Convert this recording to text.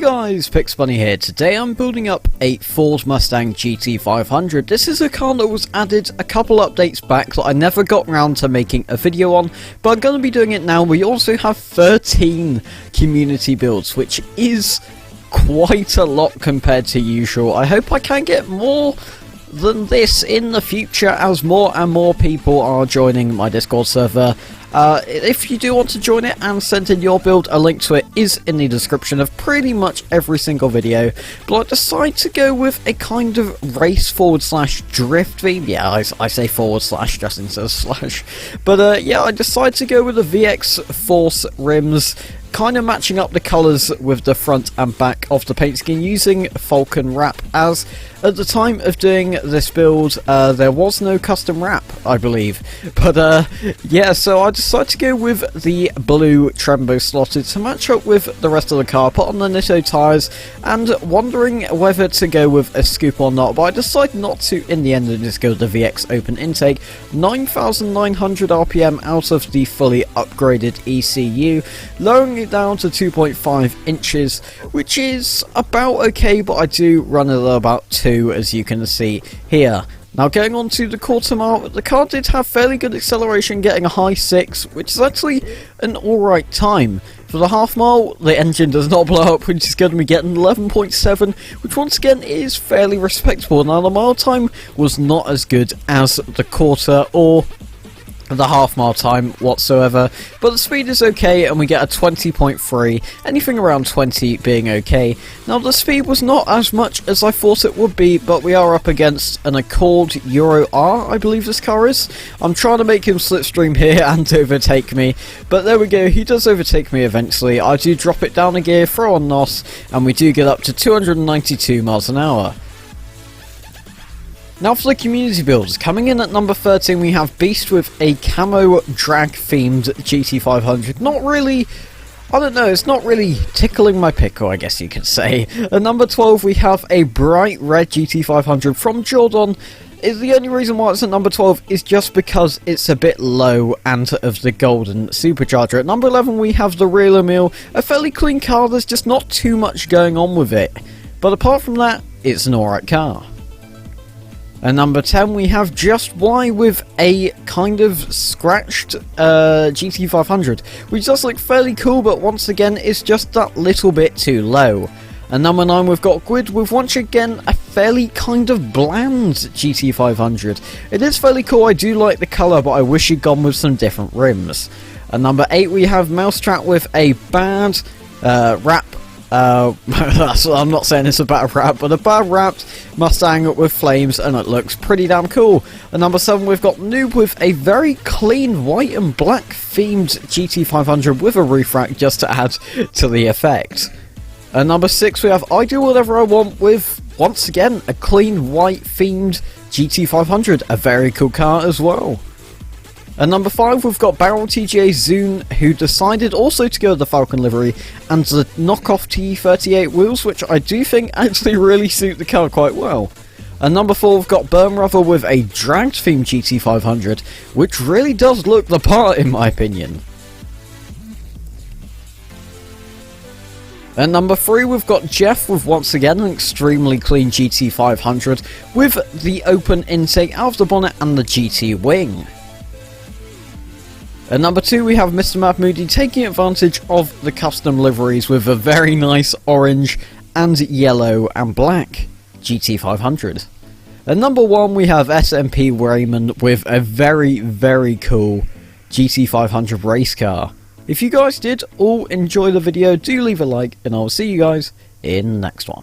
Guys, PixBunny here. Today I'm building up a Ford Mustang GT500. This is a car that was added a couple updates back that I never got around to making a video on, but I'm going to be doing it now. We also have 13 community builds, which is quite a lot compared to usual. I hope I can get more than this in the future as more and more people are joining my Discord server. If you do want to join it and send in your build, a link to it is in the description of pretty much every single video. But I decided to go with a kind of race / drift theme. Yeah, I say / just instead of slash. But yeah, I decided to go with the VX Force rims, kind of matching up the colours with the front and back of the paint scheme using Falken wrap, as at the time of doing this build there was no custom wrap, I believe. But yeah, so I decided to go with the blue Trembo slotted to match up with the rest of the car, put on the Nitto tyres, and wondering whether to go with a scoop or not, but I decided not to in the end and just go with the VX open intake. 9,900 RPM out of the fully upgraded ECU, lowering it down to 2.5 inches, which is about okay, but I do run at about 2, as you can see here. Now going on to the quarter mile, the car did have fairly good acceleration, getting a high 6, which is actually an alright time. For the half mile, the engine does not blow up, which is going to be getting 11.7, which once again is fairly respectable. Now the mile time was not as good as the quarter or the half mile time whatsoever, but the speed is okay and we get a 20.3, anything around 20 being okay. Now the speed was not as much as I thought it would be, but we are up against an Accord Euro R, I believe this car is. I'm trying to make him slipstream here and overtake me, but there we go, he does overtake me eventually. I do drop it down a gear, throw on NOS, and we do get up to 292 miles an hour. Now for the community builds, coming in at number 13 we have Beast with a camo drag themed GT500. Not really, I don't know, it's not really tickling my pickle, I guess you could say. At number 12 we have a bright red GT500 from Jordan. The only reason why it's at number 12 is just because it's a bit low and of the golden supercharger. At number 11 we have the real EMILE, a fairly clean car, there's just not too much going on with it. But apart from that, it's an alright car. At number 10 we have JUSTYT with a kind of scratched GT500, which does look fairly cool, but once again it's just that little bit too low. At number 9 we've got GWYD with once again a fairly kind of bland GT500. It is fairly cool, I do like the colour, but I wish you'd gone with some different rims. At number 8 we have MOUSTRAP with a bad wrap. I'm not saying it's a bad wrap, but a bad wrapped Mustang with flames, and it looks pretty damn cool. At number 7 we've got Noob with a very clean white and black themed GT500 with a roof rack just to add to the effect. At number 6 we have I Do Whatever I Want with, once again, a clean white themed GT500, a very cool car as well. At number 5 we've got BARRELTJE ZOON, who decided also to go with the Falken livery and the knockoff T38 wheels, which I do think actually really suit the car quite well. At number 4 we've got BURRELTJE with a dragged themed GT500, which really does look the part in my opinion. At number 3 we've got Jeff with once again an extremely clean GT500 with the open intake out of the bonnet and the GT wing. At number 2 we have Mr. MRMADMOODY taking advantage of the custom liveries with a very nice orange and yellow and black GT500. At number 1 we have SMP Raymond with a very cool GT500 race car. If you guys did all enjoy the video, do leave a like and I'll see you guys in the next one.